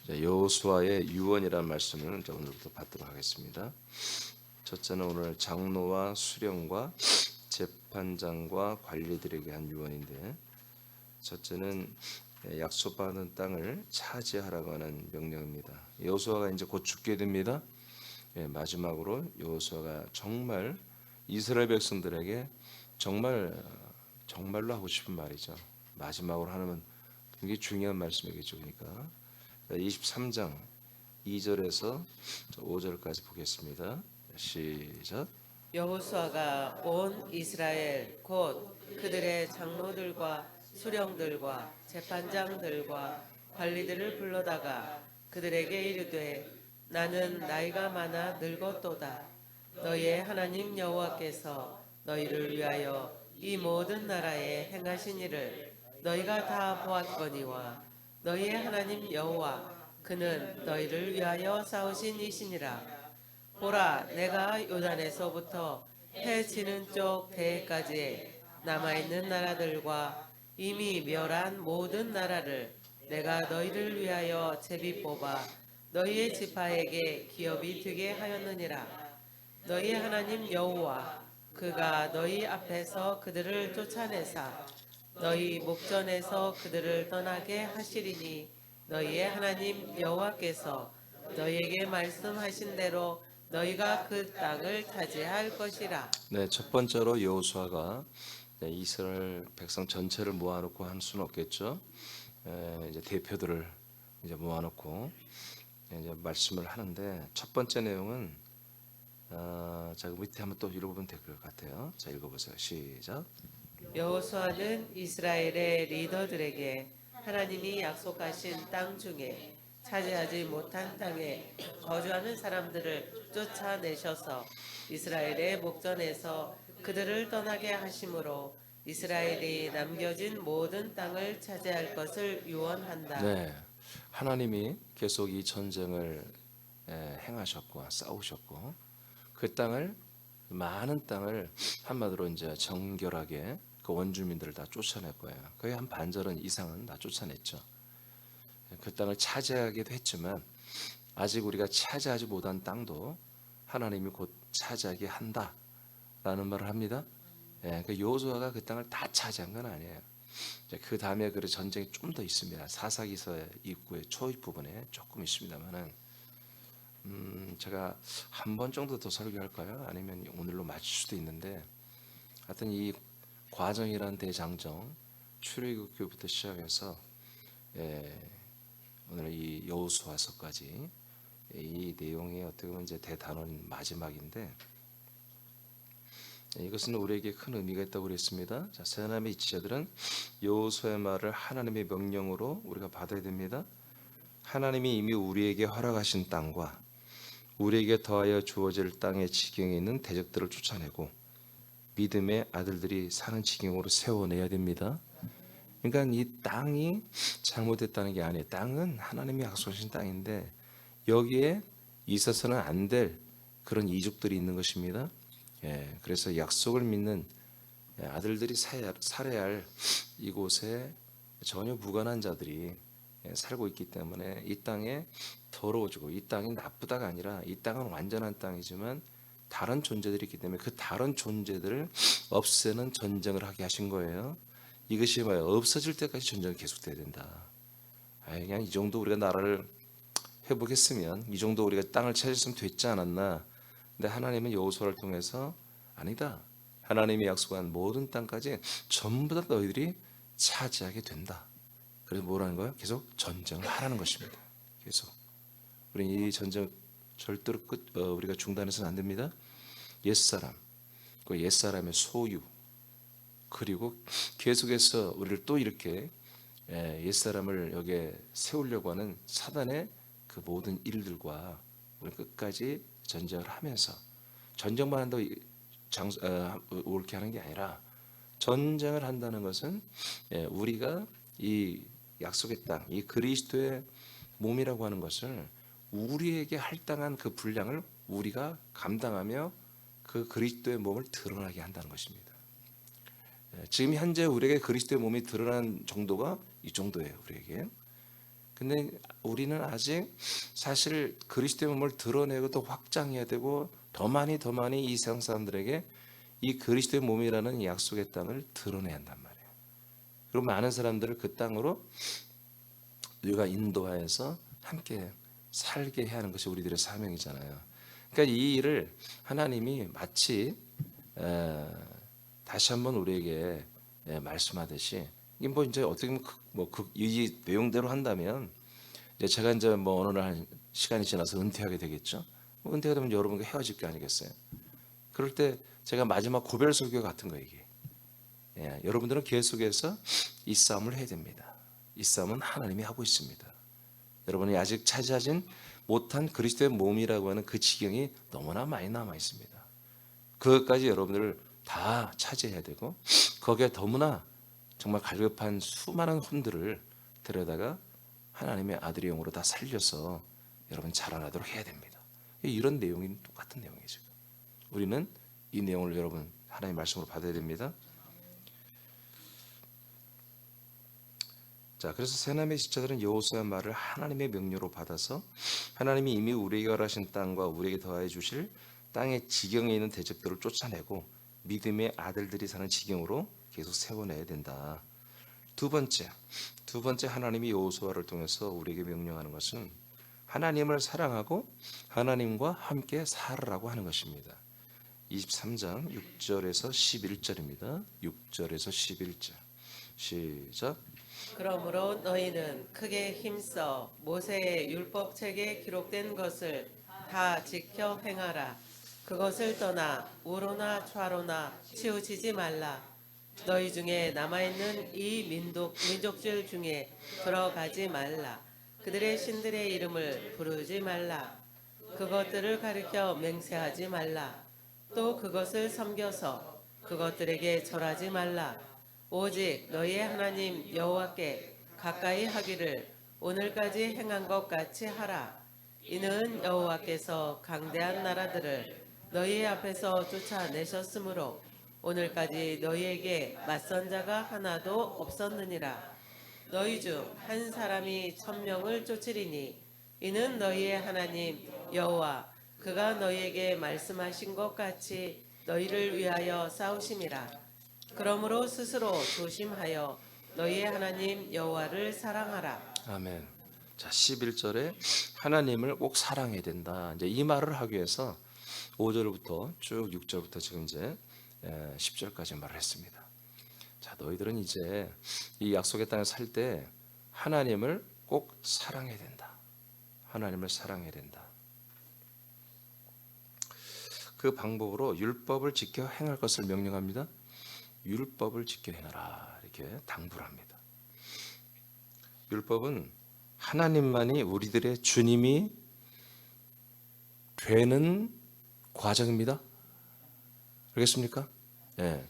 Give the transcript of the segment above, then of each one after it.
여호수아의 유언이라는 말씀을 이제 오늘부터 받도록 하겠습니다. 첫째는 오늘 장로와 수령과 재판장과 관리들에게 한 유언인데, 첫째는 약속받은 땅을 차지하라고 하는 명령입니다. 여호수아가 이제 곧 죽게 됩니다. 마지막으로 여호수아가 정말 이스라엘 백성들에게 정말로 하고 싶은 말이죠. 마지막으로 하는 굉장히 중요한 말씀이겠죠. 그러니까 23장 2절에서 5절까지 보겠습니다. 시작. 여호수아가 온 이스라엘 곧 그들의 장로들과 수령들과 재판장들과 관리들을 불러다가 그들에게 이르되 나는 나이가 많아 늙었도다. 너희의 하나님 여호와께서 너희를 위하여 이 모든 나라에 행하신 일을 너희가 다 보았거니와 너희의 하나님 여호와 그는 너희를 위하여 싸우신 이시니라. 보라, 내가 요단에서부터 해 지는 쪽 대해까지 남아있는 나라들과 이미 멸한 모든 나라를 내가 너희를 위하여 제비 뽑아 너희의 지파에게 기업이 되게 하였느니라. 너희 하나님 여호와 그가 너희 앞에서 그들을 쫓아내사 너희 목전에서 그들을 떠나게 하시리니 너희의 하나님 여호와께서 너희에게 말씀하신 대로 너희가 그 땅을 차지할 것이라. 네, 첫 번째로 여호수아가 이스라엘 백성 전체를 모아놓고 할 수는 없겠죠. 이제 대표들을 이제 모아놓고 이제 말씀을 하는데, 첫 번째 내용은 자, 그 밑에 한번 또 읽어보면 될 것 같아요. 자, 읽어보세요. 시작. 여호수아는 이스라엘의 리더들에게 하나님이 약속하신 땅 중에 차지하지 못한 땅에 거주하는 사람들을 쫓아내셔서 이스라엘의 목전에서 그들을 떠나게 하심으로 이스라엘이 남겨진 모든 땅을 차지할 것을 유언한다. 네, 하나님이 계속 이 전쟁을 행하셨고 싸우셨고, 그 땅을, 많은 땅을 한마디로 이제 정결하게 그 원주민들을 다 쫓아낼 거예요. 거의 한 반절은 이상은 다 쫓아냈죠. 그 땅을 차지하기도 했지만 아직 우리가 차지하지 못한 땅도 하나님이 곧 차지하게 한다라는 말을 합니다. 그 여호수아가 그 땅을 다 차지한 건 아니에요. 그 다음에 그 전쟁이 좀 더 있습니다. 사사기서 입구의 초입 부분에 조금 있습니다만은, 제가 한 번 정도 더 설교할까요? 아니면 오늘로 마칠 수도 있는데, 하여튼 이 과정이란 대장정 출애굽기부터 시작해서 오늘 이 여호수아서까지 이 내용이 어떻게 보면 이제 대단원 마지막인데, 이것은 우리에게 큰 의미가 있다고 그랬습니다. 자, 세 사람의 지체들은 여호수아의 말을 하나님의 명령으로 우리가 받아야 됩니다. 하나님이 이미 우리에게 허락하신 땅과 우리에게 더하여 주어질 땅의 지경에 있는 대적들을 쫓아내고 믿음의 아들들이 사는 지경으로 세워내야 됩니다. 그러니까 이 땅이 잘못됐다는 게 아니에요. 땅은 하나님이 약속하신 땅인데 여기에 있어서는 안 될 그런 이족들이 있는 것입니다. 그래서 약속을 믿는 아들들이 살아야 할 이곳에 전혀 무관한 자들이 살고 있기 때문에 이 땅에 더러워지고, 이 땅이 나쁘다가 아니라 이 땅은 완전한 땅이지만 다른 존재들이 있기 때문에 그 다른 존재들을 없애는 전쟁을 하게 하신 거예요. 이것이 뭐예요? 없어질 때까지 전쟁이 계속돼야 된다. 그냥 이 정도 우리가 나라를 회복했으면, 이 정도 우리가 땅을 차지했으면 됐지 않았나. 근데 하나님은 여호수아를 통해서 아니다. 하나님이 약속한 모든 땅까지 전부 다 너희들이 차지하게 된다. 그래서 뭐라는 거예요? 계속 전쟁을 하라는 것입니다. 계속. 우리 이 전쟁 절대로 우리가 중단해서는 안 됩니다. 옛사람, 그 옛사람의 소유, 그리고 계속해서 우리를 또 이렇게 옛사람을 여기에 세우려고 하는 사단의 그 모든 일들과 우리 끝까지 전쟁을 하면서, 전쟁만 한다고 옳게 하는 게 아니라, 전쟁을 한다는 것은 우리가 이 약속의 땅, 이 그리스도의 몸이라고 하는 것을 우리에게 할당한 그 분량을 우리가 감당하며 그 그리스도의 몸을 드러나게 한다는 것입니다. 지금 현재 우리에게 그리스도의 몸이 드러난 정도가 이 정도예요. 우리에게. 근데 우리는 아직 사실 그리스도의 몸을 드러내고 또 확장해야 되고 더 많이 이 세상 사람들에게 이 그리스도의 몸이라는 약속의 땅을 드러내야 한단 말이에요. 그리고 많은 사람들을 그 땅으로 우리가 인도하여서 함께 살게 해야 하는 것이 우리들의 사명이잖아요. 그러니까 이 일을 하나님이 마치 다시 한번 우리에게 말씀하듯이 이게 뭐 이제 어떻게 보면 이 내용대로 한다면 이제 제가 이제 뭐 어느 날 시간이 지나서 은퇴하게 되겠죠. 뭐 은퇴가 되면 여러분과 헤어질 게 아니겠어요. 그럴 때 제가 마지막 고별 설교 같은 거 이게. 여러분들은 계속해서 이 싸움을 해야 됩니다. 이 싸움은 하나님이 하고 있습니다. 여러분이 아직 차지하진 못한 그리스도의 몸이라고 하는 그 지경이 너무나 많이 남아 있습니다. 그것까지 여러분들을 다 차지해야 되고 거기에 너무나 정말 갈급한 수많은 혼들을 데려다가 하나님의 아들의 영으로 다 살려서 여러분 자라나도록 해야 됩니다. 이런 내용이 똑같은 내용이죠. 우리는 이 내용을 여러분 하나님의 말씀으로 받아야 됩니다. 자, 그래서 세 남의 지체들은 여호수아의 말을 하나님의 명령으로 받아서 하나님이 이미 우리에게 허락하신 땅과 우리에게 더하여 주실 땅의 지경에 있는 대적들을 쫓아내고 믿음의 아들들이 사는 지경으로 계속 세워내야 된다. 두 번째 하나님이 여호수아를 통해서 우리에게 명령하는 것은 하나님을 사랑하고 하나님과 함께 살으라고 하는 것입니다. 23장 6절에서 11절입니다. 6절에서 11절 시작. 그러므로 너희는 크게 힘써 모세의 율법책에 기록된 것을 다 지켜 행하라. 그것을 떠나 우로나 좌로나 치우치지 말라. 너희 중에 남아있는 이 민족들 중에 들어가지 말라. 그들의 신들의 이름을 부르지 말라. 그것들을 가리켜 맹세하지 말라. 또 그것을 섬겨서 그것들에게 절하지 말라. 오직 너희의 하나님 여호와께 가까이 하기를 오늘까지 행한 것 같이 하라. 이는 여호와께서 강대한 나라들을 너희 앞에서 쫓아내셨으므로 오늘까지 너희에게 맞선 자가 하나도 없었느니라. 너희 중 한 사람이 1000명을 쫓으리니 이는 너희의 하나님 여호와 그가 너희에게 말씀하신 것 같이 너희를 위하여 싸우심이라. 그러므로 스스로 조심하여 너희의 하나님 여호와를 사랑하라. 아멘. 자, 11절에 하나님을 꼭 사랑해야 된다. 이제 이 말을 하기 위해서 5절부터 쭉 6절부터 지금 이제 10절까지 말을 했습니다. 자, 너희들은 이제 이 약속의 땅에 살 때 하나님을 꼭 사랑해야 된다. 하나님을 사랑해야 된다. 그 방법으로 율법을 지켜 행할 것을 명령합니다. 율법을 지켜 행하라 이렇게 당부를 합니다. 율법은 하나님만이 우리들의 주님이 되는 과정입니다. 알겠습니까? 네.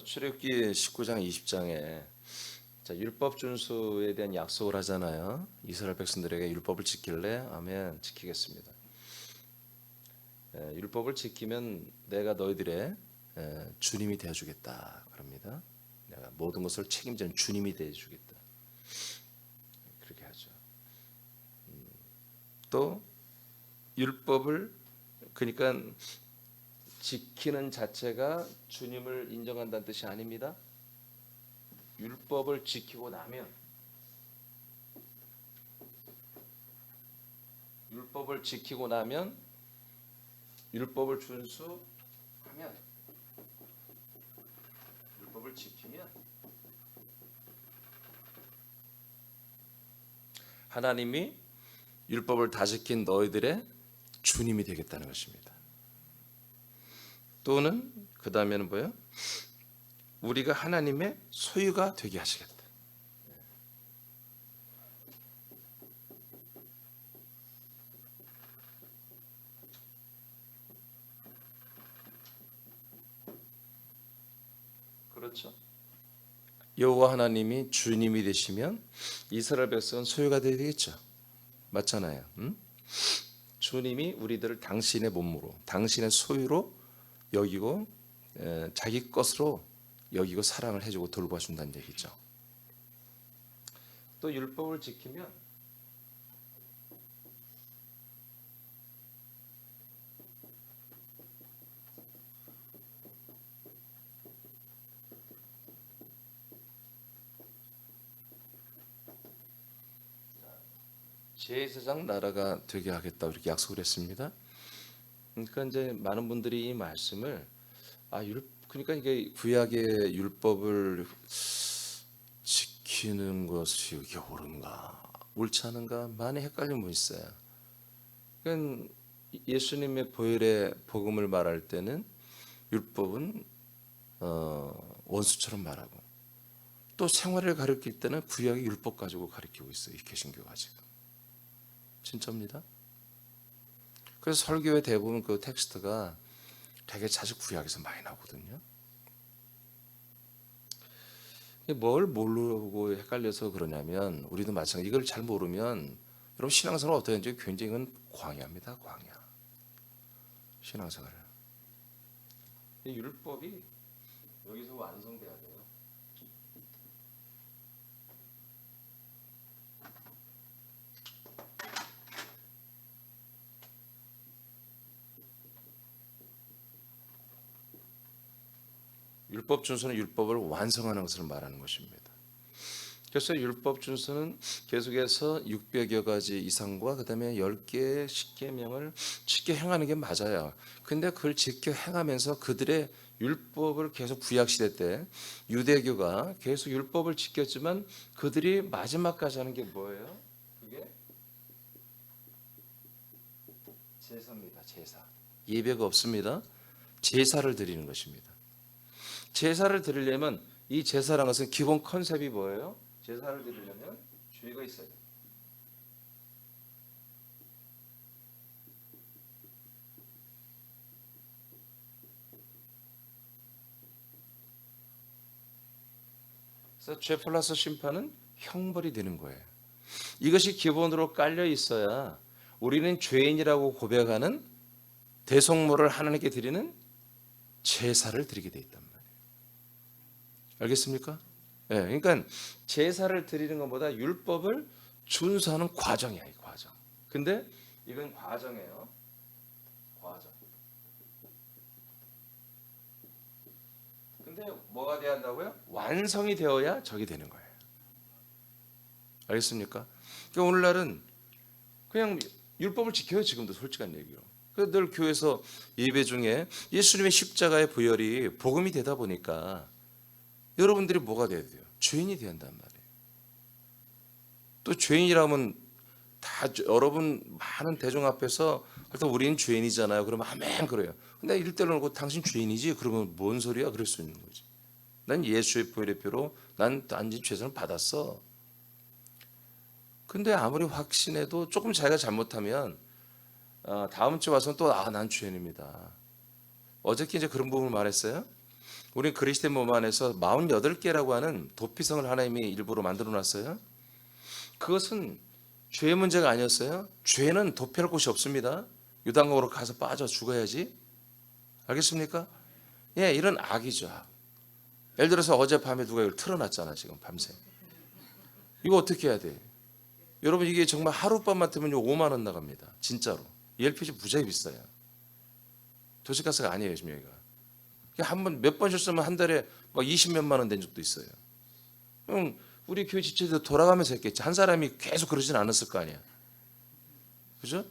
출애굽기 19장 20장에 율법 준수에 대한 약속을 하잖아요. 이스라엘 백성들에게 율법을 지킬래? 아멘. 지키겠습니다. 율법을 지키면 내가 너희들의 주님이 되어주겠다. 그럽니다. 내가 모든 것을 책임지는 주님이 되어주겠다. 그렇게 하죠. 또 율법을 그러니까 지키는 자체가 주님을 인정한다는 뜻이 아닙니다. 율법을 지키고 나면 율법을 준수하면 율법을 지키면 하나님이 율법을 다 지킨 너희들의 주님이 되겠다는 것입니다. 또는 그 다음에는 뭐예요? 우리가 하나님의 소유가 되게 하시겠다. 그렇죠? 여호와 하나님이 주님이 되시면 이스라엘 백성은 소유가 되겠죠. 맞잖아요. 응? 주님이 우리들을 당신의 몸으로, 당신의 소유로 여기고 자기 것으로 여기고 사랑을 해주고 돌봐준다는 얘기죠. 또 율법을 지키면 제사장 나라가 되게 하겠다 이렇게 약속을 했습니다. 그러니까 이제 많은 분들이 이 말씀을 그러니까 이게 구약의 율법을 지키는 것이 이게 옳은가 옳지 않은가 많이 헷갈리는 분 있어요. 그러니까 예수님의 보혈의 복음을 말할 때는 율법은 원수처럼 말하고 또 생활을 가르칠 때는 구약의 율법 가지고 가르치고 있어요. 이 개신교가 지금 진짜입니다. 그래서 설교의 대부분 그 텍스트가 되게 자주 구약에서 많이 나오거든요. 뭘 모르고 헷갈려서 그러냐면 우리도 마찬가지 이걸 잘 모르면 여러분 신앙생활 어떻게 하는지 굉장히 이건 광야입니다. 광야. 신앙생활. 이 율법이 여기서 완성돼야 돼요. 율법 준수는 율법을 완성하는 것을 말하는 것입니다. 그래서 율법 준수는 계속해서 600여 가지 이상과 그다음에 10개의 십계명을 지켜 행하는 게 맞아요. 근데 그걸 지켜 행하면서 그들의 율법을 계속 구약 시대 때 유대교가 계속 율법을 지켰지만 그들이 마지막까지 하는 게 뭐예요? 그게 제사입니다. 제사. 예배가 없습니다. 제사를 드리는 것입니다. 제사를 드리려면 이 제사라는 것은 기본 컨셉이 뭐예요? 제사를 드리려면 죄가 있어야 돼요. 그래서 죄 플러스 심판은 형벌이 되는 거예요. 이것이 기본으로 깔려 있어야 우리는 죄인이라고 고백하는 대속물을 하나님께 드리는 제사를 드리게 돼 있단 말이에요. 알겠습니까? 예, 그러니까 제사를 드리는 것보다 율법을 준수하는 과정이야, 이 과정. 근데 이건 과정이에요. 과정. 근데 뭐가 돼야 한다고요? 완성이 되어야 적이 되는 거예요. 알겠습니까? 그러니까 오늘날은 그냥 율법을 지켜요, 지금도 솔직한 얘기로. 그래서 늘 교회에서 예배 중에 예수님의 십자가의 부혈이 복음이 되다 보니까 여러분들이 뭐가 돼야 돼요? 죄인이 돼야 한단 말이에요. 또 죄인이라면 다 여러분 많은 대중 앞에서 일단 우리는 죄인이잖아요. 그러면 아멘 그래요. 근데 일대로 놓고 당신 죄인이지? 그러면 뭔 소리야? 그럴 수 있는 거지. 난 예수의 보혈의 피로 난 단지 죄선을 받았어. 근데 아무리 확신해도 조금 자기가 잘못하면 다음 주에 와서는 또 난 죄인입니다. 어저께 이제 그런 부분을 말했어요. 우리 그리스도인 몸 안에서 48개라고 하는 도피성을 하나님이 일부러 만들어 놨어요. 그것은 죄의 문제가 아니었어요. 죄는 도피할 곳이 없습니다. 유당국으로 가서 빠져 죽어야지. 알겠습니까? 예, 이런 악이죠. 예를 들어서 어젯밤에 누가 이걸 틀어놨잖아, 지금 밤새. 이거 어떻게 해야 돼? 여러분, 이게 정말 하룻밤만 틀면요 5만 원 나갑니다. 진짜로. ELPG 무지하게 비싸요. 도시가스가 아니에요, 지금 여기가. 한 번 몇 번 실수하면 한 달에 막 20몇만 원 된 적도 있어요. 그럼 우리 교회 지체도 돌아가면서 했겠지. 한 사람이 계속 그러진 않았을 거 아니야. 그죠?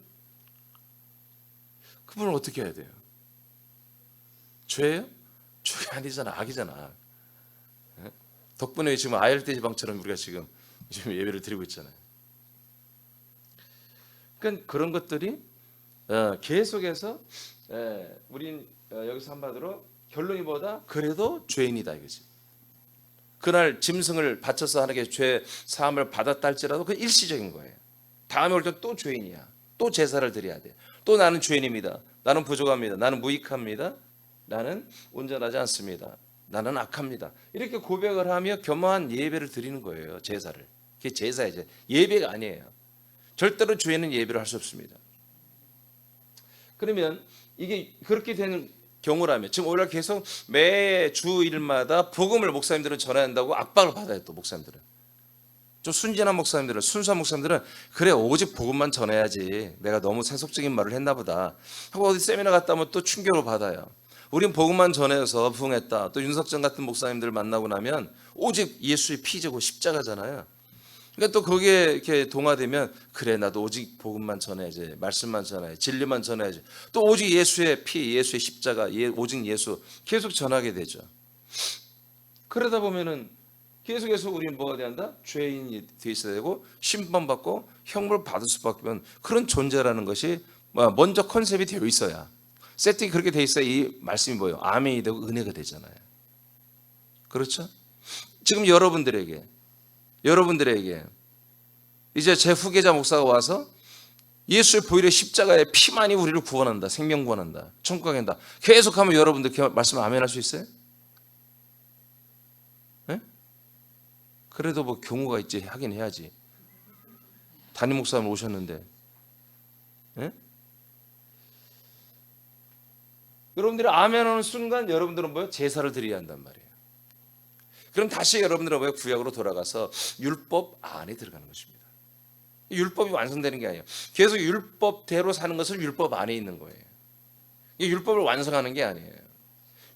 그분을 어떻게 해야 돼요? 죄예요? 죄 아니잖아. 악이잖아. 예? 덕분에 지금 아열대 지방처럼 우리가 지금 예배를 드리고 있잖아요. 그러니까 그런 것들이 계속해서 우린 여기서 한마디로 결론이 뭐다? 그래도 죄인이다 이거지. 그날 짐승을 바쳐서 하나님께 죄 사함을 받았다 할지라도 그 일시적인 거예요. 다음에 올 때 또 죄인이야. 또 제사를 드려야 돼. 또 나는 죄인입니다. 나는 부족합니다. 나는 무익합니다. 나는 온전하지 않습니다. 나는 악합니다. 이렇게 고백을 하며 겸허한 예배를 드리는 거예요. 제사를. 그게 제사이죠. 예배가 아니에요. 절대로 죄인은 예배를 할 수 없습니다. 그러면 이게 그렇게 되는 경우라면 지금 오히려 계속 매 주일마다 복음을 목사님들은 전해야 한다고 압박을 받아요. 또 목사님들은 좀 순진한 목사님들은, 순수한 목사님들은 그래 오직 복음만 전해야지, 내가 너무 세속적인 말을 했나 보다 하고 어디 세미나 갔다 오면 또 충격을 받아요. 우린 복음만 전해서 부흥했다. 또 윤석전 같은 목사님들을 만나고 나면 오직 예수의 피제고 십자가잖아요. 그러니까 또 거기에 이렇게 동화되면 그래 나도 오직 복음만 전해야지, 말씀만 전해야지, 진리만 전해야지, 또 오직 예수의 피, 예수의 십자가, 오직 예수 계속 전하게 되죠. 그러다 보면은 계속해서 우리는 뭐가 돼야 한다? 죄인이 돼 있어야 되고 심판받고 형벌 받을 수밖에 없는 그런 존재라는 것이 먼저 컨셉이 되어 있어야, 세팅이 그렇게 돼 있어야 이 말씀이 뭐예요? 아멘이 되고 은혜가 되잖아요. 그렇죠? 지금 여러분들에게 이제 제 후계자 목사가 와서 예수의 보혈의 십자가의 피만이 우리를 구원한다, 생명 구원한다, 천국 가게 한다 계속하면 여러분들 말씀 아멘 할 수 있어요? 네? 그래도 뭐 경우가 있지, 하긴 해야지. 담임 목사님 오셨는데 네? 여러분들이 아멘 하는 순간 여러분들은 뭐예요? 제사를 드려야 한단 말이에요. 그럼 다시 여러분들은 왜 구약으로 돌아가서 율법 안에 들어가는 것입니다. 율법이 완성되는 게 아니에요. 계속 율법대로 사는 것은 율법 안에 있는 거예요. 이 율법을 완성하는 게 아니에요.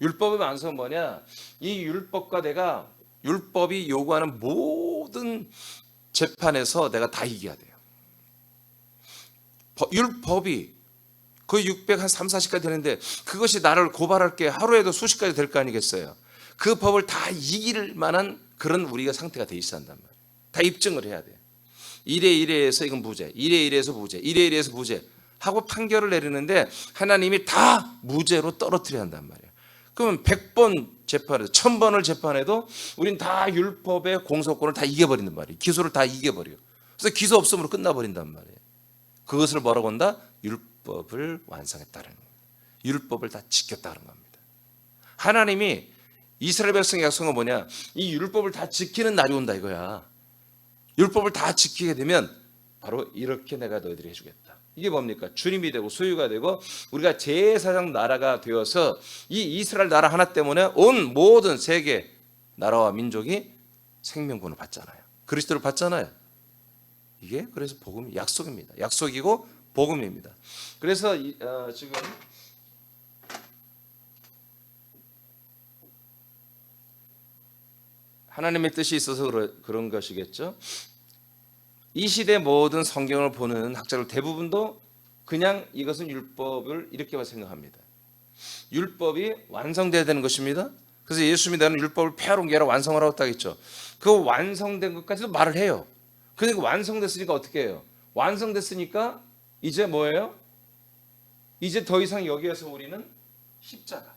율법의 완성은 뭐냐? 이 율법과 내가 율법이 요구하는 모든 재판에서 내가 다 이겨야 돼요. 율법이 거의 630, 40까지 되는데 그것이 나를 고발할 게 하루에도 수십 가지 될 거 아니겠어요. 그 법을 다 이길 만한 그런 우리가 상태가 돼 있어야 한단 말이에요. 다 입증을 해야 돼요. 1에 1에서 이건 무죄, 1에 1에서 무죄, 1에 1에서 무죄 하고 판결을 내리는데 하나님이 다 무죄로 떨어뜨려야 한단 말이에요. 그러면 100번 재판해도 1000번을 재판해도 우린 다 율법의 공소권을 다 이겨버린단 말이에요. 기소를 다 이겨버려요. 그래서 기소 없음으로 끝나버린단 말이에요. 그것을 뭐라고 한다? 율법을 완성했다는 겁니다. 율법을 다 지켰다는 겁니다. 하나님이 이스라엘 백성의 약속은 뭐냐? 이 율법을 다 지키는 날이 온다 이거야. 율법을 다 지키게 되면 바로 이렇게 내가 너희들이 해주겠다. 이게 뭡니까? 주님이 되고 소유가 되고 우리가 제사장 나라가 되어서 이 이스라엘 나라 하나 때문에 온 모든 세계 나라와 민족이 생명권을 받잖아요. 그리스도를 받잖아요. 이게 그래서 복음이 약속입니다. 약속이고 복음입니다. 그래서 지금 하나님의 뜻이 있어서 그런 것이겠죠. 이 시대 모든 성경을 보는 학자들 대부분도 그냥 이것은 율법을 이렇게 생각합니다. 율법이 완성돼야 되는 것입니다. 그래서 예수님이 나는 율법을 폐하러 온 게 아니라 완성을 하고 있다고. 그 완성된 것까지도 말을 해요. 그러니까 완성됐으니까 어떻게 해요? 완성됐으니까 이제 뭐예요? 이제 더 이상 여기에서 우리는 십자가,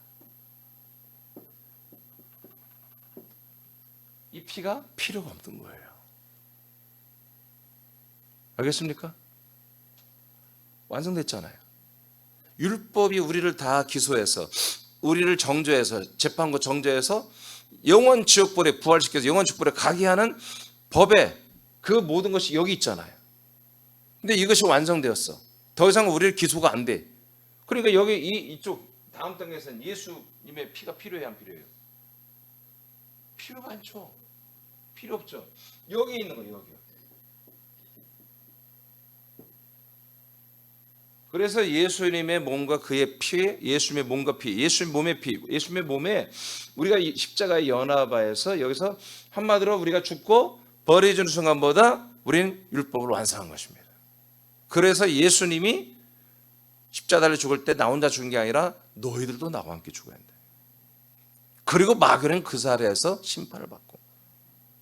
이 피가 필요가 없는 거예요. 알겠습니까? 완성됐잖아요. 율법이 우리를 다 기소해서 우리를 정죄해서 재판과 정죄해서 영원 지옥불에 부활시켜서 영원 지옥불에 가게 하는 법에 그 모든 것이 여기 있잖아요. 근데 이것이 완성되었어. 더 이상 우리를 기소가 안 돼. 그러니까 여기 이쪽 다음 단계에서는 예수님의 피가 필요해요, 안 필요해요? 필요가 않죠. 필요 없죠. 여기 있는 거예요, 여기. 그래서 예수님의 몸과 그의 피, 예수님의 몸과 피, 예수님의 몸의 피, 예수님의 몸에 우리가 이 십자가의 연합하에서 여기서 한마디로 우리가 죽고 버려지는 순간보다 우리는 율법을 완성한 것입니다. 그래서 예수님이 십자가를 죽을 때 나 혼자 죽은 게 아니라 너희들도 나와 함께 죽어야 한다. 그리고 마귀는 그 자리에서 심판을 받고.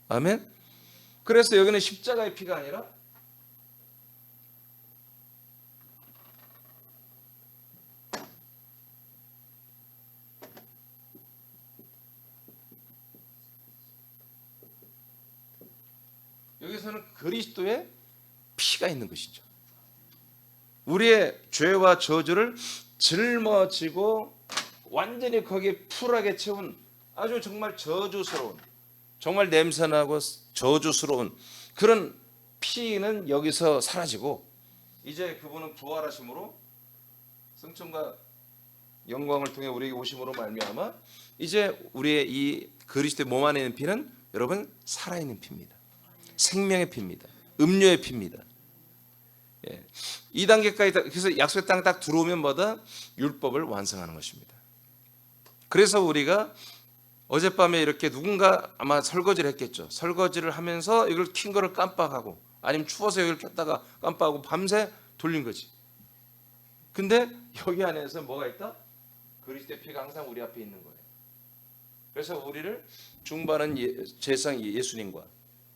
아멘. 그래서 여기는 십자가의 피가 아니라 여기서는 그리스도의 피가 있는 것이죠. 우리의 죄와 저주를 짊어지고 완전히 거기에 풀하게 채운 아주 정말 저주스러운, 정말 냄새나고 저주스러운 그런 피는 여기서 사라지고 이제 그분은 부활하심으로 승천과 영광을 통해 우리에게 오심으로 말미암아 이제 우리의 이 그리스도의 몸 안에 있는 피는 여러분 살아있는 피입니다. 생명의 피입니다. 음료의 피입니다. 예. 2단계까지 그래서 약속의 땅 딱 들어오면 뭐다? 율법을 완성하는 것입니다. 그래서 우리가 어젯밤에 이렇게 누군가 아마 설거지를 했겠죠. 설거지를 하면서 이걸 킨 거를 깜빡하고 아니면 추워서 이걸 켰다가 깜빡하고 밤새 돌린 거지. 근데 여기 안에서 뭐가 있다? 그리스도의 피가 항상 우리 앞에 있는 거예요. 그래서 우리를 중보하는 제사장 예수님과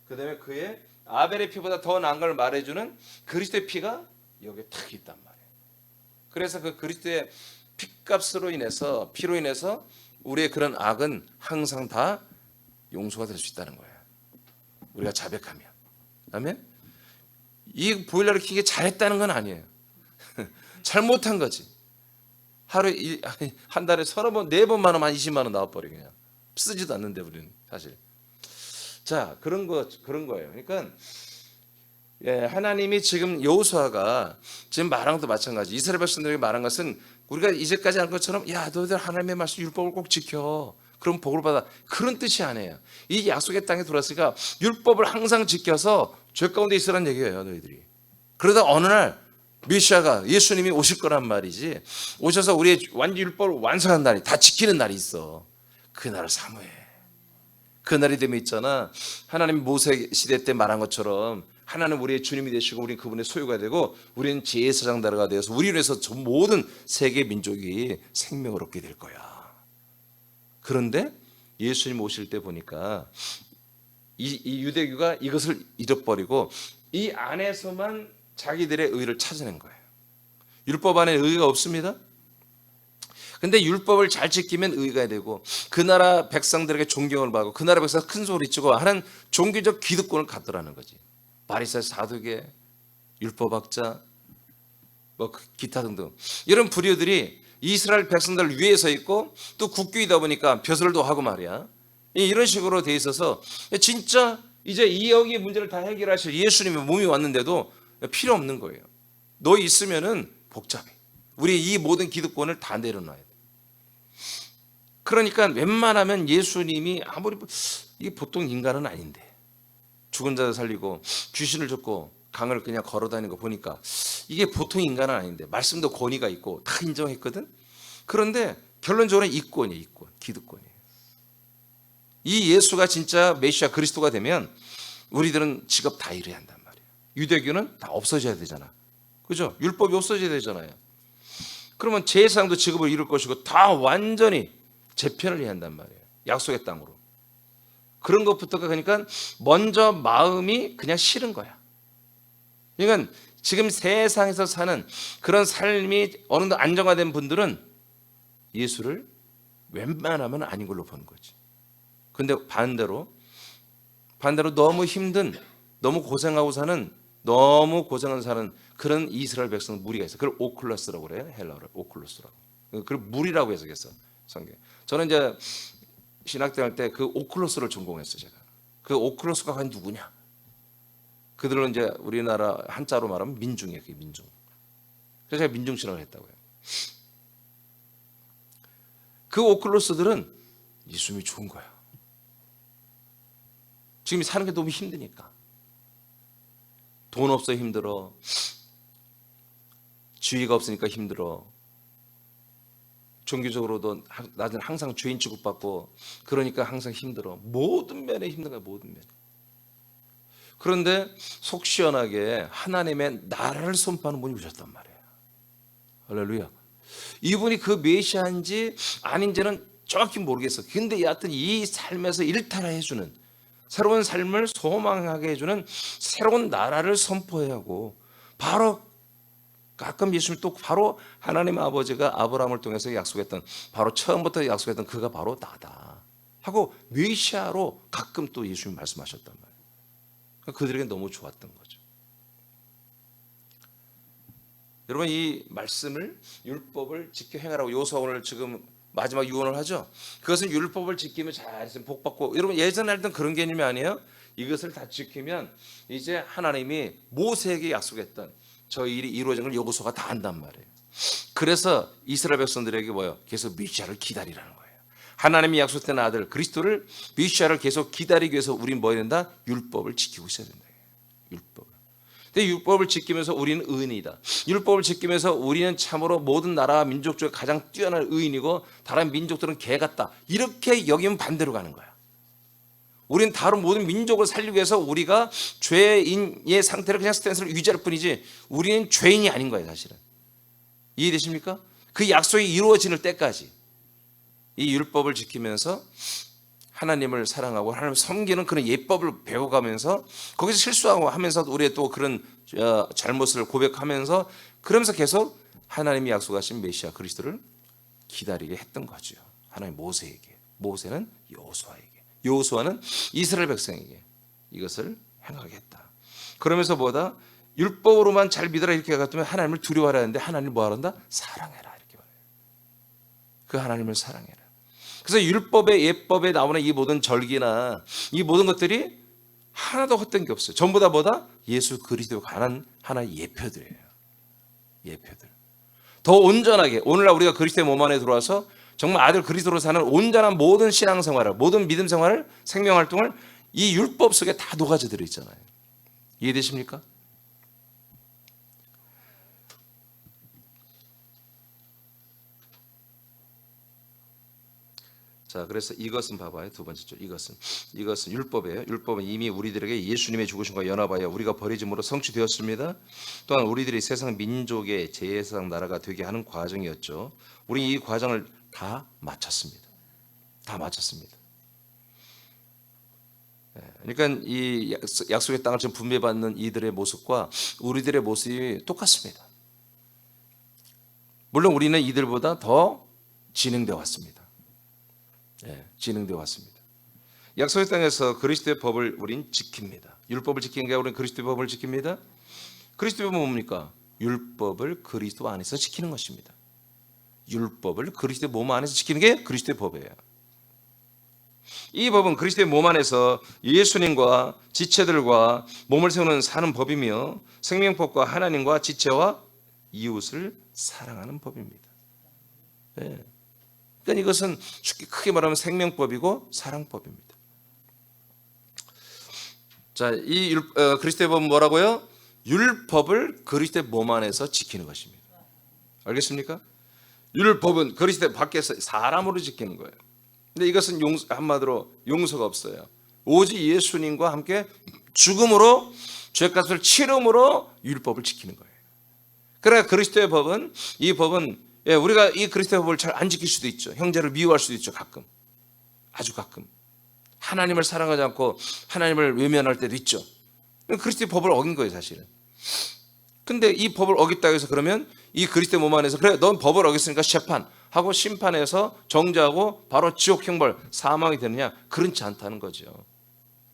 그다음에 그의 아벨의 피보다 더 나은 걸 말해주는 그리스도의 피가 여기에 탁 있단 말이에요. 그래서 그 그리스도의 피값으로 인해서 피로 인해서 우리의 그런 악은 항상 다 용서가 될 수 있다는 거예요. 우리가 자백하면. 아멘. 이 보일러를 켜게 잘했다는 건 아니에요. 잘못한 거지. 하루에 한 달에 30번, 4번만 하면 한 20만 원 나와버려 그냥. 쓰지도 않는데 우리는 사실. 자, 그런 거예요. 그러니까 하나님이 지금 여호수아가 지금 말한 것도 마찬가지. 이스라엘 백성들에게 말한 것은 우리가 이제까지 한 것처럼 야 너희들 하나님의 말씀 율법을 꼭 지켜. 그럼 복을 받아. 그런 뜻이 아니에요. 이 약속의 땅에 들어왔으니까 율법을 항상 지켜서 죄 가운데 있으라는 얘기예요. 너희들이. 그러다 어느 날 메시아가 예수님이 오실 거란 말이지. 오셔서 우리의 완전 율법을 완성한 날이 다 지키는 날이 있어. 그날을 사모해. 그날이 되면 있잖아. 하나님 모세 시대 때 말한 것처럼 하나님 우리의 주님이 되시고 우리는 그분의 소유가 되고 우리는 제사장다가 되어서 우리를 위해서 모든 세계 민족이 생명을 얻게 될 거야. 그런데 예수님 오실 때 보니까 이 유대교가 이것을 잃어버리고 이 안에서만 자기들의 의를 찾아낸 거예요. 율법 안에 의가 없습니다. 근데 율법을 잘 지키면 의가 되고 그 나라 백성들에게 존경을 받고 그 나라 백성 큰 소리치고 하는 종교적 기득권을 갖더라는 거지. 바리새, 사두개, 율법학자, 뭐 기타 등등 이런 부류들이 이스라엘 백성들 위에 서 있고 또 국교이다 보니까 벼슬도 하고 말이야. 이런 식으로 돼 있어서 진짜 이제 이 여기 문제를 다 해결하실 예수님의 몸이 왔는데도 필요 없는 거예요. 너 있으면은 복잡해. 우리 이 모든 기득권을 다 내려놔야 돼. 그러니까 웬만하면 예수님이 아무리 이게 보통 인간은 아닌데 죽은 자를 살리고 귀신을 쫓고 강을 그냥 걸어다니는 거 보니까 이게 보통 인간은 아닌데 말씀도 권위가 있고 다 인정했거든. 그런데 결론적으로 이권이에요. 이권, 기득권이에요. 이 예수가 진짜 메시아 그리스도가 되면 우리들은 직업 다 잃어야 한단 말이에요. 유대교는 다 없어져야 되잖아. 그죠? 율법이 없어져야 되잖아요. 그러면 제사장도 직업을 잃을 것이고 다 완전히 재편을 해야 한단 말이에요. 약속의 땅으로. 그런 것부터가 그러니까 먼저 마음이 그냥 싫은 거야. 그러니까 지금 세상에서 사는 그런 삶이 어느 정도 안정화된 분들은 예수를 웬만하면 아닌 걸로 보는 거지. 근데 반대로 너무 힘든, 너무 고생하고 사는, 너무 고생하는 사는 그런 이스라엘 백성 무리가 있어. 그걸 오클러스라고 그래요. 헬라어로 오클로스라고. 그걸 무리라고 해석했어. 성경. 저는 이제 신학대 할 때 그 오클로스를 전공했어요. 제가. 그 오클로스가 과연 누구냐? 그들은 이제 우리나라 한자로 말하면 민중이에요. 그게 민중. 그래서 제가 민중 신학을 했다고요. 그 오클로스들은 예수님이 좋은 거야. 지금 사는 게 너무 힘드니까. 돈 없어 힘들어. 지위가 없으니까 힘들어. 종교적으로도 나는 항상 죄인 취급받고 그러니까 항상 힘들어. 모든 면에 힘든 거야. 모든 면에. 그런데 속 시원하게 하나님의 나라를 선포하는 분이 오셨단 말이에요. 할렐루야. 이분이 그 메시아인지 아닌지는 정확히 모르겠어. 근데 여하튼 이 삶에서 일탈해주는 새로운 삶을 소망하게 해주는 새로운 나라를 선포해야 하고 바로 가끔 예수님 또 바로 하나님 아버지가 아브라함을 통해서 약속했던 바로 처음부터 약속했던 그가 바로 나다 하고 메시아로 가끔 또 예수님 말씀하셨단 말이에요. 그들에게 너무 좋았던 거죠. 여러분, 이 말씀을, 율법을 지켜 행하라고 여호수아 오늘 지금 마지막 유언을 하죠. 그것은 율법을 지키면 잘 있으면 복 받고, 여러분 예전에 알던 그런 개념이 아니에요. 이것을 다 지키면 이제 하나님이 모세에게 약속했던 저 일이 이루어진 걸 여호수아가 다 한단 말이에요. 그래서 이스라엘 백성들에게 뭐예요? 계속 메시아를 기다리라는 거예요. 하나님이 약속된 아들 그리스도를, 메시아를 계속 기다리기 위해서 우린 뭐 해야 된다? 율법을 지키고 있어야 된다. 율법을. 근데 율법을 지키면서 우리는 의인이다. 율법을 지키면서 우리는 참으로 모든 나라와 민족 중에 가장 뛰어난 의인이고 다른 민족들은 개 같다. 이렇게 여기면 반대로 가는 거야. 우리는 다른 모든 민족을 살리기 위해서 우리가 죄인의 상태를 그냥 스탠스를 유지할 뿐이지 우리는 죄인이 아닌 거예요, 사실은. 이해되십니까? 그 약속이 이루어지는 때까지 이 율법을 지키면서 하나님을 사랑하고 하나님을 섬기는 그런 예법을 배워가면서 거기서 실수하고 하면서 우리의 또 그런 잘못을 고백하면서 그러면서 계속 하나님이 약속하신 메시아 그리스도를 기다리게 했던 거죠. 하나님 모세에게, 모세는 여호수아에게, 여호수아는 이스라엘 백성에게 이것을 행하게 했다. 그러면서 뭐다? 율법으로만 잘 믿어라 이렇게 갔더니 하나님을 두려워하라 했는데 하나님을 뭐 하란다? 사랑해라 이렇게 말해요. 그 하나님을 사랑해라. 그래서 율법의 예법에 나오는 이 모든 절기나 이 모든 것들이 하나도 헛된 게 없어요. 전부 다 뭐다? 예수 그리스도에 관한 하나의 예표들이에요. 예표들. 더 온전하게 오늘날 우리가 그리스도의 몸 안에 들어와서 정말 아들 그리스도로 사는 온전한 모든 신앙생활을, 모든 믿음 생활을, 생명활동을 이 율법 속에 다 녹아져 들어 있잖아요. 이해되십니까? 자, 그래서 이것은 봐봐요. 두 번째 줄. 이것은 율법이에요. 율법은 이미 우리들에게 예수님의 죽으심과 연합하여 우리가 버리짐으로 성취되었습니다. 또한 우리들이 세상 민족의 제사장 나라가 되게 하는 과정이었죠. 우리 이 과정을 다 마쳤습니다. 다 마쳤습니다. 그러니까 이 약속의 땅을 지금 분배받는 이들의 모습과 우리들의 모습이 똑같습니다. 물론 우리는 이들보다 더 진행되어 왔습니다. 진행되어 왔습니다. 약속의 땅에서 그리스도의 법을 우린 지킵니다. 율법을 지키는 게 우리는 그리스도의 법을 지킵니다. 그리스도의 법은 뭡니까? 율법을 그리스도 안에서 지키는 것입니다. 율법을 그리스도의 몸 안에서 지키는 게 그리스도의 법이에요. 이 법은 그리스도의 몸 안에서 예수님과 지체들과 몸을 세우는 사는 법이며 생명법과 하나님과 지체와 이웃을 사랑하는 법입니다. 네. 그러니까 이것은 크게 말하면 생명법이고 사랑법입니다. 자, 이 그리스도의 법은 뭐라고요? 율법을 그리스도의 몸 안에서 지키는 것입니다. 알겠습니까? 율법은 그리스도 밖에서 사람으로 지키는 거예요. 근데 이것은 한마디로 용서가 없어요. 오직 예수님과 함께 죽음으로 죄값을 치름으로 율법을 지키는 거예요. 그러나 그리스도의 법은, 이 법은 우리가 이 그리스도의 법을 잘 안 지킬 수도 있죠. 형제를 미워할 수도 있죠. 가끔, 아주 가끔 하나님을 사랑하지 않고 하나님을 외면할 때도 있죠. 그리스도의 법을 어긴 거예요, 사실은. 근데 이 법을 어겼다고 해서 그러면 이 그리스도의 몸 안에서 그래 넌 법을 어겼으니까 재판하고 심판해서 정죄하고 바로 지옥 형벌 사망이 되느냐? 그렇지 않다는 거죠.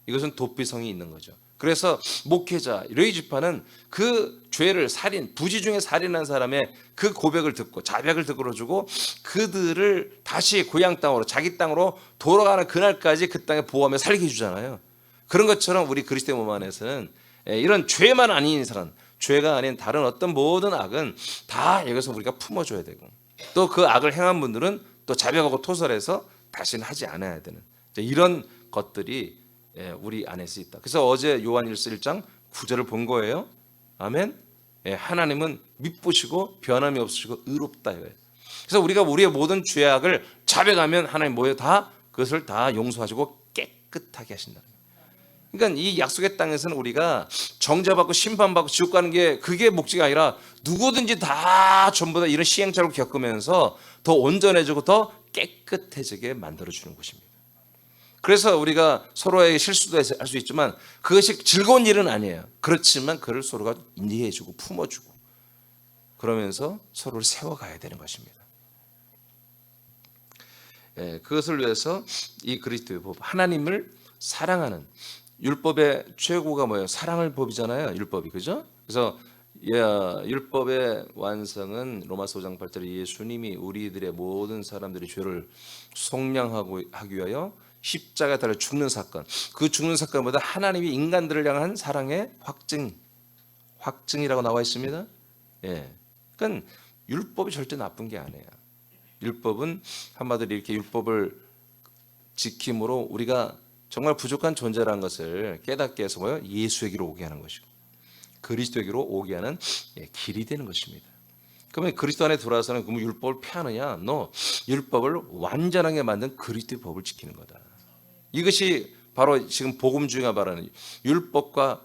이것은 도피성이 있는 거죠. 그래서 목회자 레위지파는 그 죄를 살인, 부지 중에 살인한 사람의 그 고백을 듣고 자백을 들어주고 그들을 다시 고향 땅으로 자기 땅으로 돌아가는 그날까지 그 땅에 보호하며 살게 해주잖아요. 그런 것처럼 우리 그리스도의 몸 안에서는 이런 죄만 아닌 이상은 죄가 아닌 다른 어떤 모든 악은 다 여기서 우리가 품어줘야 되고 또 그 악을 행한 분들은 또 자백하고 토설해서 다시는 하지 않아야 되는 이런 것들이 우리 안에서 있다. 그래서 어제 요한일서 1장 9절을 본 거예요. 아멘. 하나님은 미쁘시고 변함이 없으시고 의롭다 이거예요. 그래서 우리가 우리의 모든 죄악을 자백하면 하나님 뭐예요? 다 그것을 다 용서하시고 깨끗하게 하신다. 그러니까 이 약속의 땅에서는 우리가 정죄받고 심판받고 지옥 가는 게 그게 목적이 아니라 누구든지 다 전부 다 이런 시행착오를 겪으면서 더 온전해지고 더 깨끗해지게 만들어주는 것입니다. 그래서 우리가 서로에게 실수도 할 수 있지만 그것이 즐거운 일은 아니에요. 그렇지만 그를 서로가 이해해주고 품어주고 그러면서 서로를 세워가야 되는 것입니다. 그것을 위해서 이 그리스도의 법, 하나님을 사랑하는 율법의 최고가 뭐예요? 사랑을 법이잖아요. 율법이 그죠? 그래서 율법의 완성은 로마서 5장 8절에 예수님이 우리들의 모든 사람들의 죄를 속량하기 위하여 십자가에 달려 죽는 사건. 그 죽는 사건보다 하나님이 인간들을 향한 사랑의 확증이라고 나와 있습니다. 예. 그러니까 율법이 절대 나쁜 게 아니에요. 율법은 한마디로 이렇게 율법을 지킴으로 우리가 정말 부족한 존재라는 것을 깨닫게 해서 뭐요? 예수에게로 오게 하는 것이고 그리스도에게로 오게 하는 길이 되는 것입니다. 그러면 그리스도 안에 들어와서는 그럼 율법을 폐하느냐? 너 율법을 완전하게 만든 그리스도의 법을 지키는 거다. 이것이 바로 지금 복음 중에 말하는 율법과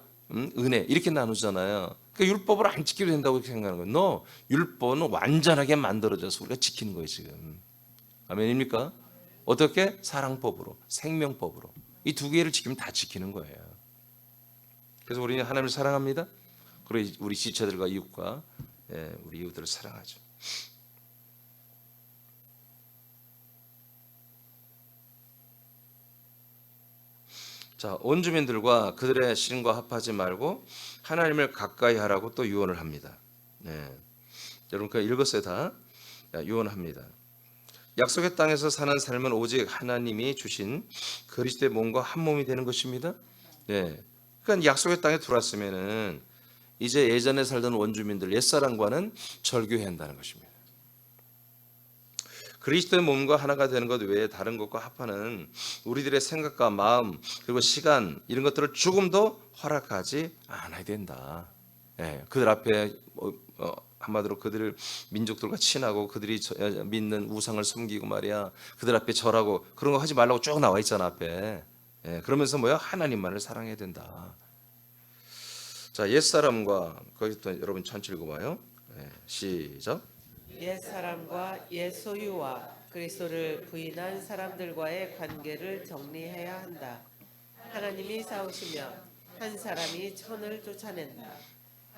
은혜 이렇게 나누잖아요. 그러니까 율법을 안 지켜도 된다고 생각하는 거예요. 너 율법은 완전하게 만들어져서 우리가 지키는 거예요 지금. 아멘입니까? 어떻게? 사랑법으로, 생명법으로. 이 두 개를 지키면 다 지키는 거예요. 그래서 우리는 하나님을 사랑합니다. 그리고 우리 지체들과 이웃과 우리 이웃들을 사랑하죠. 자, 온 주민들과 그들의 신과 합하지 말고 하나님을 가까이 하라고 또 유언을 합니다. 여러분 그 읽었어요 다. 유언합니다. 약속의 땅에서 사는 삶은 오직 하나님이 주신 그리스도의 몸과 한 몸이 되는 것입니다. 그러니까 약속의 땅에 들어왔으면은 이제 예전에 살던 원주민들 옛사람과는 절교해야 한다는 것입니다. 그리스도의 몸과 하나가 되는 것 외에 다른 것과 합하는 우리들의 생각과 마음 그리고 시간 이런 것들을 조금도 허락하지 않아야 된다. 그들 앞에 한마디로 그들 민족들과 친하고 그들이 믿는 우상을 섬기고 말이야 그들 앞에 절하고 그런 거 하지 말라고 쭉 나와 있잖아 앞에. 그러면서 뭐야? 하나님만을 사랑해야 된다. 자, 옛사람과 거기 또 여러분 천천히 읽어봐요. 시작. 옛사람과 옛 소유와 그리스도를 부인한 사람들과의 관계를 정리해야 한다. 하나님이 싸우시며 한 사람이 천을 쫓아낸다.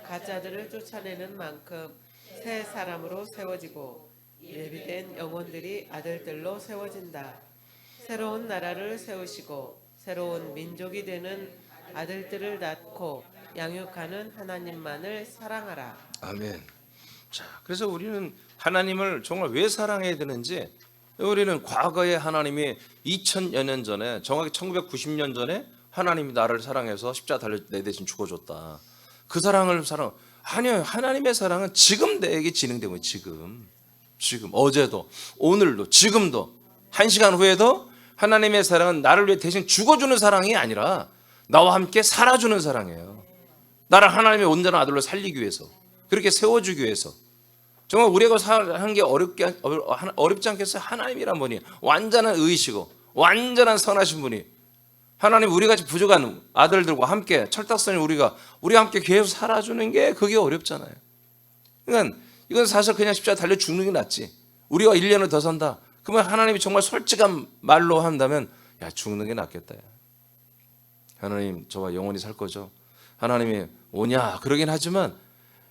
가짜들을 쫓아내는 만큼 새 사람으로 세워지고 예비된 영혼들이 아들들로 세워진다. 새로운 나라를 세우시고 새로운 민족이 되는 아들들을 낳고 양육하는 하나님만을 사랑하라. 아멘. 자, 그래서 우리는 하나님을 정말 왜 사랑해야 되는지 우리는 과거에 하나님이 2000여 년 전에 정확히 1990년 전에 하나님이 나를 사랑해서 십자가 달려 내 대신 죽어줬다. 그 사랑을 아니요. 하나님의 사랑은 지금 내게 진행되고 지금 어제도 오늘도 지금도 1시간 후에도 하나님의 사랑은 나를 위해 대신 죽어주는 사랑이 아니라 나와 함께 살아주는 사랑이에요. 나를 하나님의 온전한 아들로 살리기 위해서 그렇게 세워주기 위해서 정말 우리가 사는 게 어렵지 않겠어요? 하나님이란 분이 완전한 의이시고 완전한 선하신 분이 하나님 우리같이 부족한 아들들과 함께 철딱선이 우리가 함께 계속 살아주는 게 그게 어렵잖아요. 그러니까 이건 사실 그냥 십자가 달려 죽는 게 낫지. 우리가 1년을 더 산다. 그러면 하나님이 정말 솔직한 말로 한다면 야 죽는 게 낫겠다. 하나님 저와 영원히 살 거죠. 하나님이 오냐 그러긴 하지만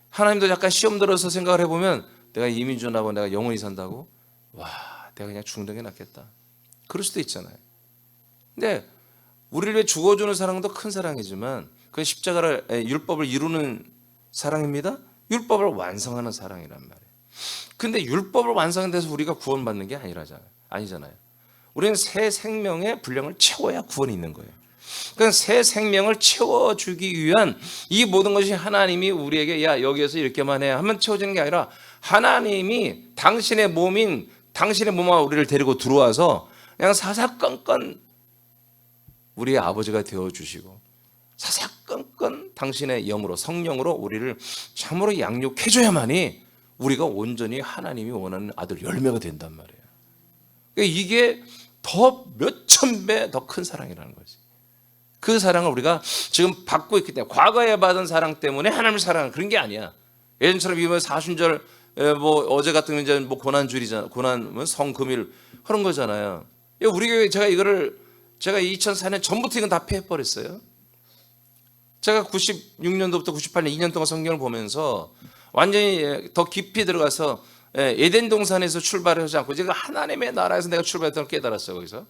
하나님도 약간 시험 들어서 생각을 해보면 내가 이민주나고 내가 영원히 산다고? 와 내가 그냥 죽는 게 낫겠다. 그럴 수도 있잖아요. 근데 우리를 위해 죽어주는 사랑도 큰 사랑이지만 그 십자가를 율법을 이루는 사랑입니다. 율법을 완성하는 사랑이란 말이에요. 근데 율법을 완성돼서 우리가 구원받는 게 아니잖아요. 우리는 새 생명의 분량을 채워야 구원이 있는 거예요. 그러니까 새 생명을 채워주기 위한 이 모든 것이 하나님이 우리에게 야 여기에서 이렇게만 해 하면 채워지는 게 아니라 하나님이 당신의 몸인 당신의 몸과 우리를 데리고 들어와서 그냥 사사건건 우리의 아버지가 되어주시고 사사건건 당신의 영으로 성령으로 우리를 참으로 양육해줘야만이 우리가 온전히 하나님이 원하는 아들 열매가 된단 말이에요. 그러니까 이게 더 몇천 배 더 큰 사랑이라는 거지. 그 사랑을 우리가 지금 받고 있기 때문에 과거에 받은 사랑 때문에 하나님을 사랑하는 그런 게 아니야. 예전처럼 이번 사순절 뭐 어제 같은 이제 뭐 고난주일이잖아. 고난 성금일 그런 거잖아요. 우리 교회 제가 2004년 전부터 이건 다 폐해버렸어요. 제가 96년도부터 98년 2년 동안 성경을 보면서 완전히 더 깊이 들어가서 에덴 동산에서 출발하지 않고 제가 하나님의 나라에서 내가 출발했다는 걸 깨달았어요. 거기서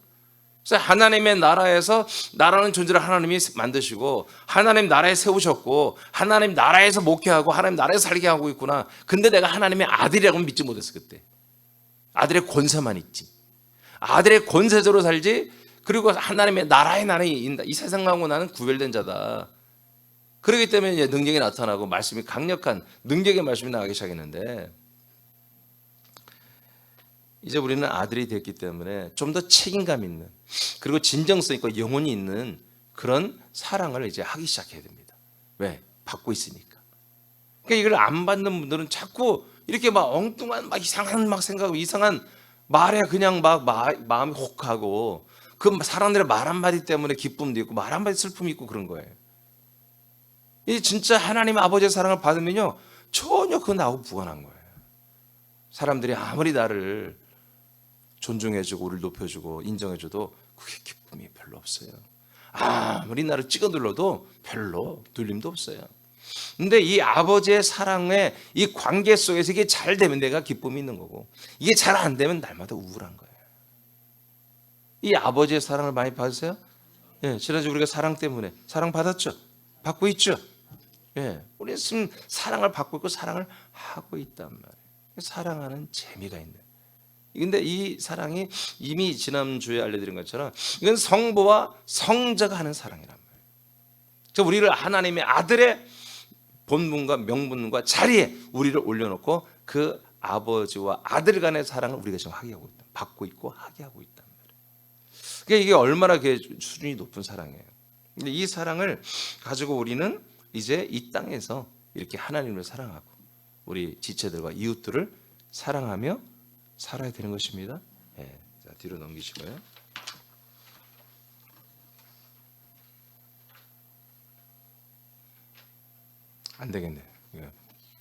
그래서 하나님의 나라에서 나라는 존재를 하나님이 만드시고 하나님 나라에 세우셨고 하나님 나라에서 목회하고 하나님 나라에서 살게 하고 있구나. 근데 내가 하나님의 아들이라고 믿지 못했어 그때. 아들의 권세만 있지. 아들의 권세대로 살지. 그리고 하나님의 나라에 나는 이 세상하고 나는 구별된 자다. 그렇기 때문에 이제 능력이 나타나고 말씀이 강력한 능력의 말씀이 나가기 시작했는데 이제 우리는 아들이 됐기 때문에 좀 더 책임감 있는 그리고 진정성 있고 영혼이 있는 그런 사랑을 이제 하기 시작해야 됩니다. 왜? 받고 있으니까. 그러니까 이걸 안 받는 분들은 자꾸 이렇게 막 엉뚱한 막 이상한 막 생각하고 이상한 말에 그냥 막 마음이 혹하고 그 사람들의 말 한마디 때문에 기쁨도 있고 말 한마디 슬픔이 있고 그런 거예요. 이 진짜 하나님 아버지의 사랑을 받으면요 전혀 그거 나하고 무관한 거예요. 사람들이 아무리 나를 존중해주고 우리를 높여주고 인정해줘도 그게 기쁨이 별로 없어요. 아무리 나를 찍어 눌러도 별로 눌림도 없어요. 근데 이 아버지의 사랑의 이 관계 속에서 이게 잘 되면 내가 기쁨이 있는 거고 이게 잘 안 되면 날마다 우울한 거예요. 이 아버지의 사랑을 많이 받으세요? 예, 지난주 우리가 사랑 때문에 사랑 받았죠? 받고 있죠? 예, 우리는 지금 사랑을 받고 있고 사랑을 하고 있단 말이에요. 사랑하는 재미가 있는. 근데 이 사랑이 이미 지난주에 알려드린 것처럼 이건 성부와 성자가 하는 사랑이란 말이에요. 그래서 우리를 하나님의 아들의 본분과 명분과 자리에 우리를 올려놓고 그 아버지와 아들 간의 사랑을 우리가 지금 하게 하고 있다. 받고 있고 하게 하고 있단 말이에요. 그러니까 이게 얼마나 수준이 높은 사랑이에요. 근데 이 사랑을 가지고 우리는 이제 이 땅에서 이렇게 하나님을 사랑하고 우리 지체들과 이웃들을 사랑하며 살아야 되는 것입니다. 네, 자, 뒤로 넘기시고요. 안 되겠네요. 이거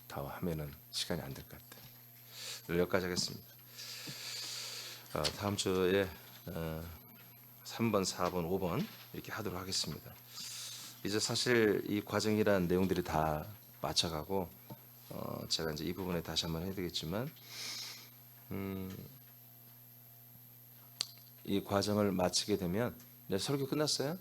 다 하면은 시간이 안 될 것 같아요. 여기까지 하겠습니다. 다음 주에 3번, 4번, 5번 이렇게 하도록 하겠습니다. 이제 사실 이 과정이란 내용들이 다 맞춰가고 제가 이제 이 부분에 다시 한번 해야 되겠지만 이 과정을 마치게 되면 설교 끝났어요?